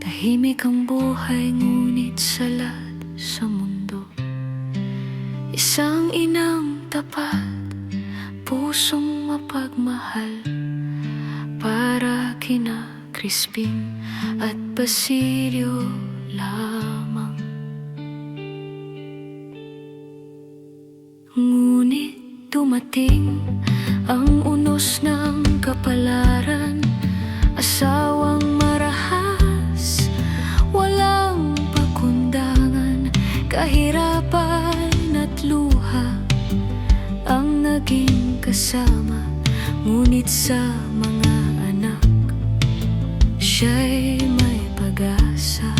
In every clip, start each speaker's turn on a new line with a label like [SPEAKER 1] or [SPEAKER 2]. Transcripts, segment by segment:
[SPEAKER 1] Tahimik ang buhay, ngunit salat sa mundo. Isang inang tapat, pusong mapagmahal, para kina Crispin at Basilio lamang. Ngunit dumating ang unos ng kapalaran, asawang marahas, walang pakundangan. Kahirapan at luha ang naging kasama, ngunit sa mga anak, siya'y may pag-asa.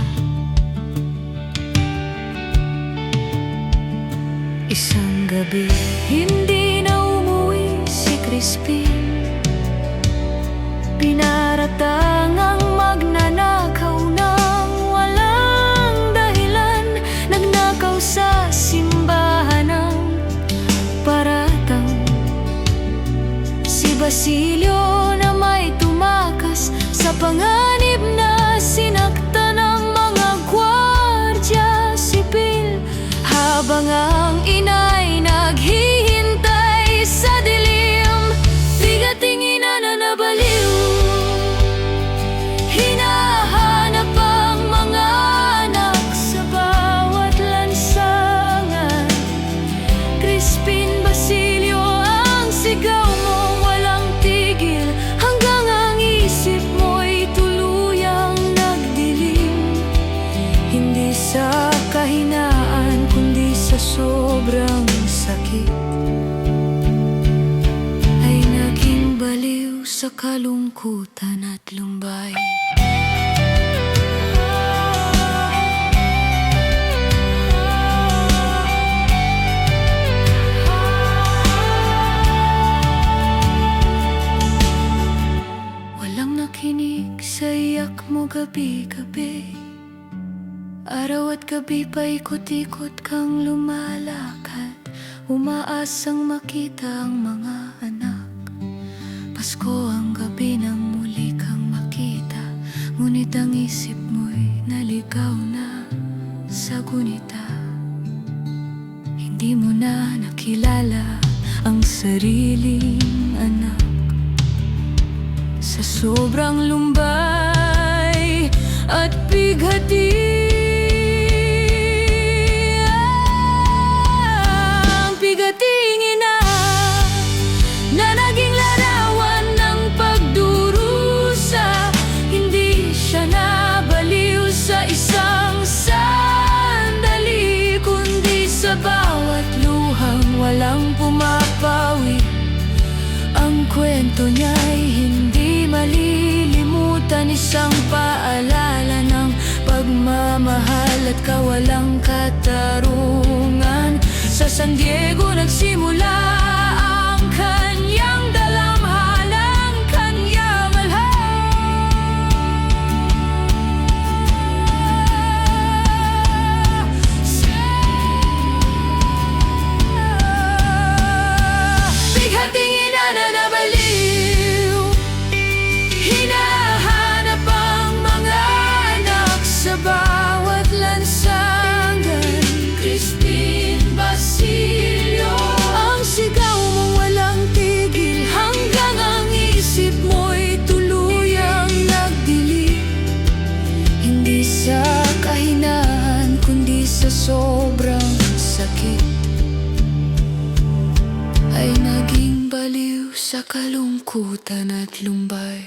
[SPEAKER 1] Isang gabi, hindi na umuwi si Crispin. Pinaratang ang magnanakaw ng walang dahilan. Nagnakaw sa simbahan ng paratang. Si Basilio na may tumakas sa panganib na sinaktan ng mga gwardya sipil, habang ang inay naghihintay sa dilim. Bigating ina na nabaliw, hinahanap ang mga anak sa bawat lansangan. Crispin, Basilio, ang sigaw mong walang tigil, hanggang ang isip mo'y tuluyang nagdilim. Hindi sa kahinaan, kundi sa sobrang sakit, ay naging baliw sa kalungkutan at lumbay. Walang nakinig sa iyak mo gabi-gabi. Araw at gabi paikot-ikot kang lumalakad, umaasang makita ang mga anak. Pasko ang gabi nang muli kang makita, ngunit ang isip mo'y naligaw na sa gunita. Hindi mo na nakilala ang sariling anak. Sa sobrang lumbay at bighati, walang pumapawi. Ang kwento niya'y hindi malilimutan, isang paalala ng pagmamahal at kawalang katarungan. Sa San Diego nagsimula ang kanyang dalamhalang, kanyang sobrang sakit, ay naging baliw sa kalungkutan at lumbay.